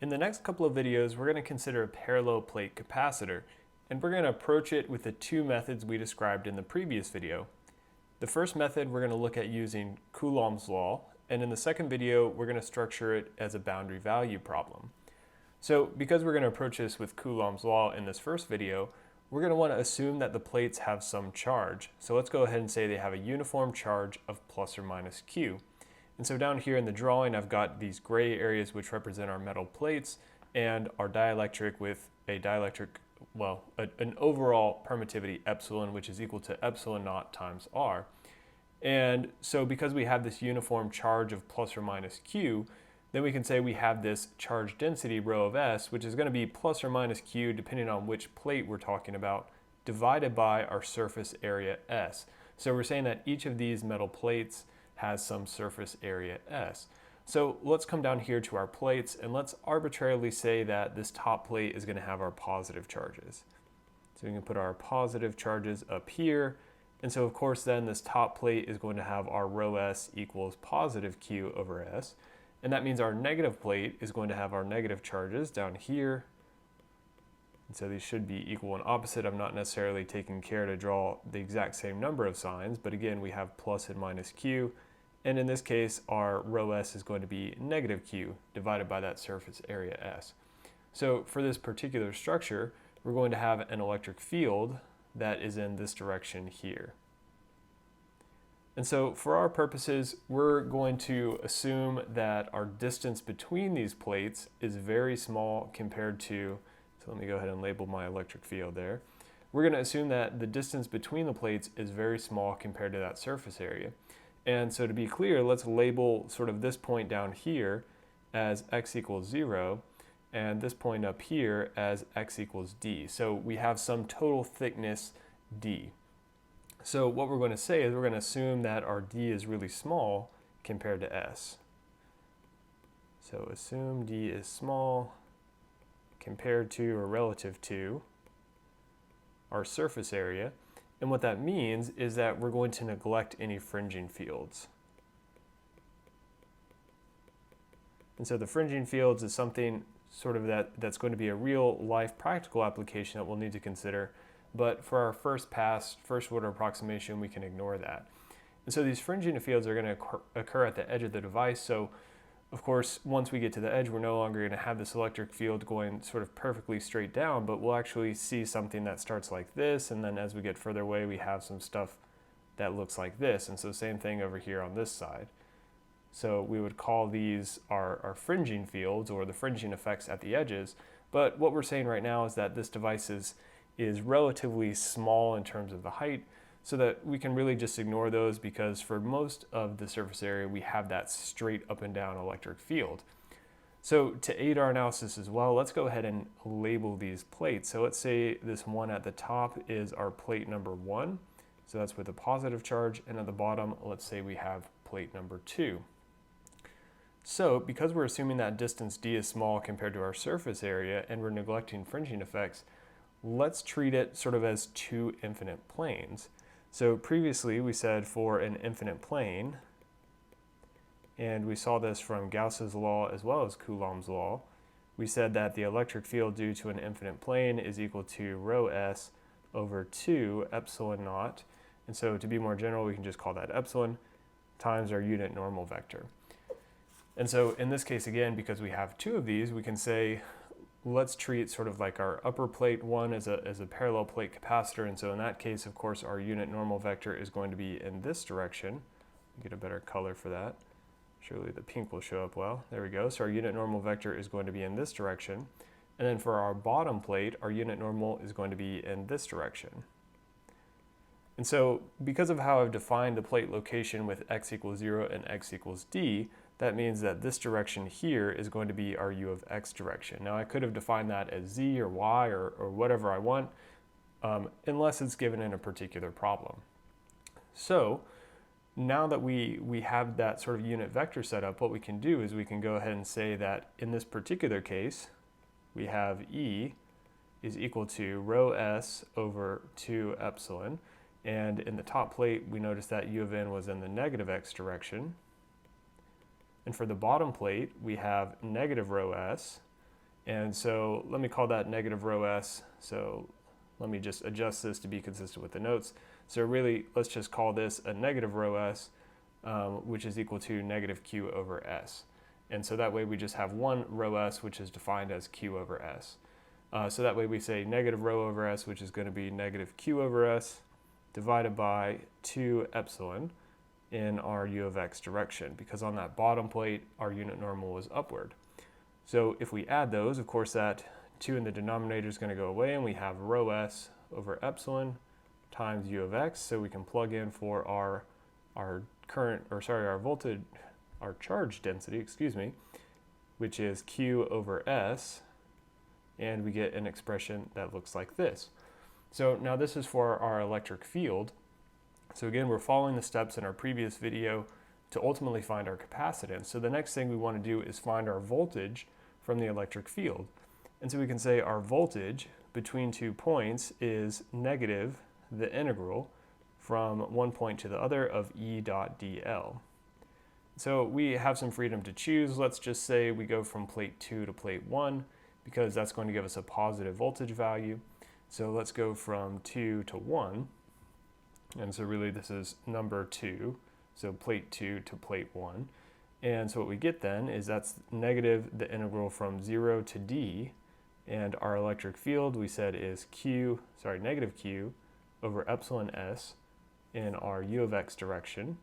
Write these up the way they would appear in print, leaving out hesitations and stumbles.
In the next couple of videos, we're going to consider a parallel plate capacitor, and we're going to approach it with the two methods we described in the previous video. The first method we're going to look at using Coulomb's law, and in the second video, we're going to structure it as a boundary value problem. So because we're going to approach this with Coulomb's law in this first video, we're going to want to assume that the plates have some charge. So let's go ahead and say they have a uniform charge of plus or minus Q. And so down here in the drawing, I've got these gray areas which represent our metal plates and our dielectric with a dielectric, an overall permittivity epsilon, which is equal to epsilon naught times R. And so because we have this uniform charge of plus or minus Q, then we can say we have this charge density rho of S, which is going to be plus or minus Q depending on which plate we're talking about, divided by our surface area S. So we're saying that each of these metal plates has some surface area S. So let's come down here to our plates and let's arbitrarily say that this top plate is going to have our positive charges. So we can put our positive charges up here. And so of course then this top plate is going to have our rho S equals positive Q over S. And that means our negative plate is going to have our negative charges down here. And so these should be equal and opposite. I'm not necessarily taking care to draw the exact same number of signs, but again, we have plus and minus Q. And in this case, our rho S is going to be negative Q divided by that surface area S. So for this particular structure, we're going to have an electric field that is in this direction here. And so for our purposes, we're going to assume that our distance between these plates is very small compared to, so let me go ahead and label my electric field there. We're going to assume that the distance between the plates is very small compared to that surface area. And so to be clear, let's label sort of this point down here as x equals 0, and this point up here as x equals d. So we have some total thickness d. So what we're going to say is we're going to assume that our d is really small compared to s. So assume d is small compared to or relative to our surface area. And what that means is that we're going to neglect any fringing fields. And so the fringing fields is something sort of that's going to be a real life practical application that we'll need to consider. But for our first pass, first order approximation, we can ignore that. And so these fringing fields are going to occur at the edge of the device. So of course, once we get to the edge, we're no longer going to have this electric field going sort of perfectly straight down, but we'll actually see something that starts like this, and then as we get further away, we have some stuff that looks like this. And so same thing over here on this side. So we would call these our fringing fields or the fringing effects at the edges. But what we're saying right now is that this device is relatively small in terms of the height, so that we can really just ignore those because for most of the surface area, we have that straight up and down electric field. So to aid our analysis as well, let's go ahead and label these plates. So let's say this one at the top is our plate number 1. So that's with a positive charge. And at the bottom, let's say we have plate number 2. So because we're assuming that distance d is small compared to our surface area and we're neglecting fringing effects, let's treat it sort of as two infinite planes. So previously we said for an infinite plane, and we saw this from Gauss's law as well as Coulomb's law, we said that the electric field due to an infinite plane is equal to rho S over 2 epsilon naught. And so to be more general, we can just call that epsilon times our unit normal vector. And so in this case, again, because we have two of these, we can say let's treat sort of like our upper plate one as a parallel plate capacitor. And so in that case, of course, our unit normal vector is going to be in this direction. Get a better color for that. Surely the pink will show up well. There we go. So our unit normal vector is going to be in this direction. And then for our bottom plate, our unit normal is going to be in this direction. And so because of how I've defined the plate location with x equals 0 and x equals d, that means that this direction here is going to be our u of x direction. Now I could have defined that as z or y or whatever I want, unless it's given in a particular problem. So now that we have that sort of unit vector set up, what we can do is we can go ahead and say that in this particular case, we have E is equal to rho S over 2 epsilon. And in the top plate, we noticed that u of n was in the negative x direction. And for the bottom plate, we have negative rho S And so let me call that negative rho s. So let me just adjust this to be consistent with the notes. So really, let's just call this a negative rho s, which is equal to negative q over s. And so that way we just have one rho s, which is defined as q over s. So that way we say negative rho over s, which is going to be negative q over s, divided by 2 epsilon in our u of x direction, because on that bottom plate, our unit normal was upward. So if we add those, of course, that 2 in the denominator is going to go away, and we have rho s over epsilon times u of x. So we can plug in for our voltage, our charge density, excuse me, which is q over s, and we get an expression that looks like this. So now this is for our electric field. So again, we're following the steps in our previous video to ultimately find our capacitance. So the next thing we want to do is find our voltage from the electric field. And so we can say our voltage between 2 points is negative the integral from one point to the other of E dot dl. So we have some freedom to choose. Let's just say we go from plate 2 to plate 1, because that's going to give us a positive voltage value. So let's go from 2 to 1. And so really this is number 2. So plate 2 to plate 1. And so what we get then is that's negative the integral from 0 to d. And our electric field we said is negative q over epsilon s in our u of x direction.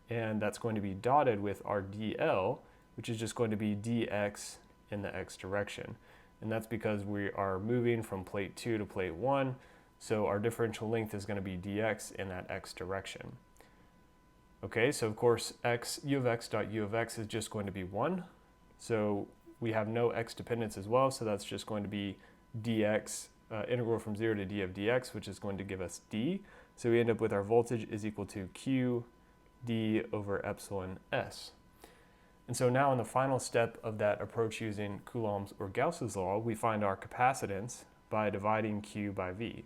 And that's going to be dotted with our dl, which is just going to be dx in the x direction. And that's because we are moving from plate 2 to plate 1, so our differential length is going to be dx in that x direction. Okay, so of course u of x dot u of x is just going to be 1, so we have no x dependence as well, so that's just going to be dx, integral from 0 to d of dx, which is going to give us d. So we end up with our voltage is equal to q d over epsilon s. And so now in the final step of that approach using Coulomb's or Gauss's law, we find our capacitance by dividing Q by V.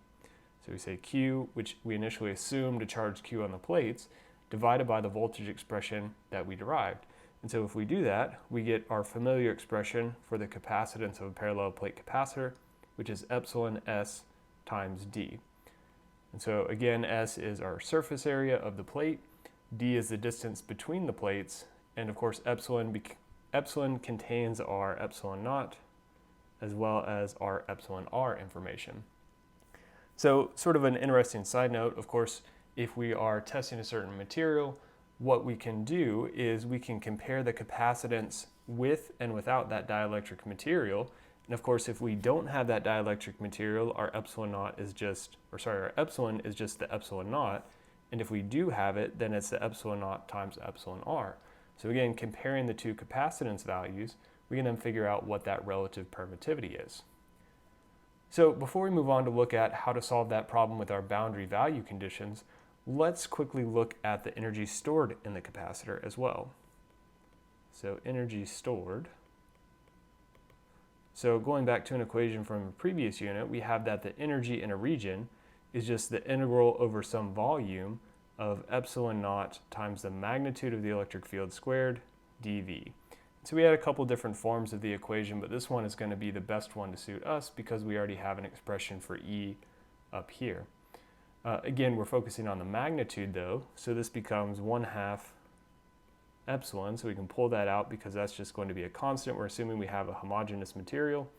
So we say Q, which we initially assumed to charge Q on the plates, divided by the voltage expression that we derived. And so if we do that, we get our familiar expression for the capacitance of a parallel plate capacitor, which is epsilon S times D. And so again, S is our surface area of the plate, D is the distance between the plates, and of course epsilon contains our epsilon naught as well as our epsilon r information. So sort of an interesting side note, of course, if we are testing a certain material, what we can do is we can compare the capacitance with and without that dielectric material. And of course, if we don't have that dielectric material, our epsilon is just the epsilon naught. And if we do have it, then it's the epsilon naught times epsilon r. So again, comparing the two capacitance values, we can then figure out what that relative permittivity is. So before we move on to look at how to solve that problem with our boundary value conditions, let's quickly look at the energy stored in the capacitor as well. So energy stored. So going back to an equation from a previous unit, we have that the energy in a region is just the integral over some volume of epsilon naught times the magnitude of the electric field squared dV. So we had a couple different forms of the equation, but this one is going to be the best one to suit us because we already have an expression for E up here. Again, we're focusing on the magnitude though, so this becomes 1/2 epsilon, so we can pull that out because that's just going to be a constant. We're assuming we have a homogeneous material.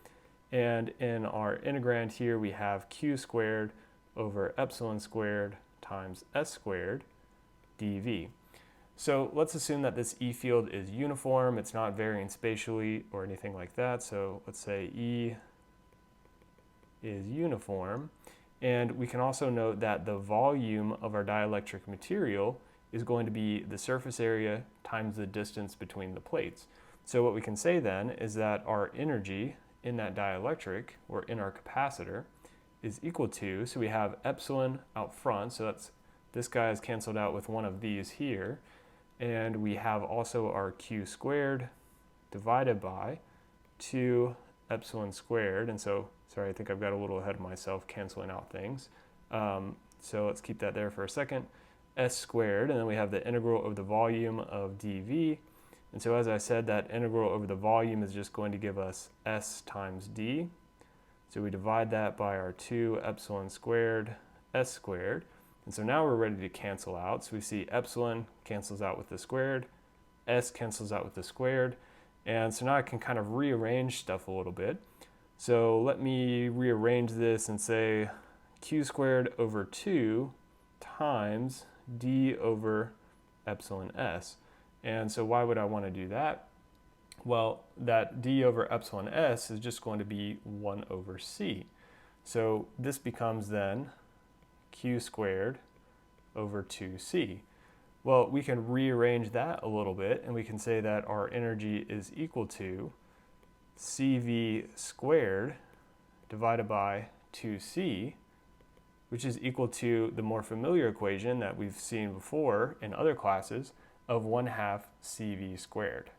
And in our integrand here, we have q squared over epsilon squared times s squared dV. So let's assume that this E field is uniform, it's not varying spatially or anything like that. So let's say E is uniform. And we can also note that the volume of our dielectric material is going to be the surface area times the distance between the plates. So what we can say then is that our energy in that dielectric, or in our capacitor, is equal to, so we have epsilon out front, so that's, this guy is canceled out with one of these here, and we have also our q squared divided by 2 epsilon squared, and so, sorry, I think I've got a little ahead of myself canceling out things. So let's keep that there for a second. S squared, and then we have the integral of the volume of dV, And so as I said, that integral over the volume is just going to give us s times d. So we divide that by our 2 epsilon squared s squared. And so now we're ready to cancel out. So we see epsilon cancels out with the squared, s cancels out with the squared. And so now I can kind of rearrange stuff a little bit. So let me rearrange this and say q squared over 2 times d over epsilon s. And so why would I want to do that? Well, that d over epsilon s is just going to be 1 over c. So this becomes then q squared over 2c. Well, we can rearrange that a little bit, and we can say that our energy is equal to cv squared divided by 2c, which is equal to the more familiar equation that we've seen before in other classes of 1/2 cv squared.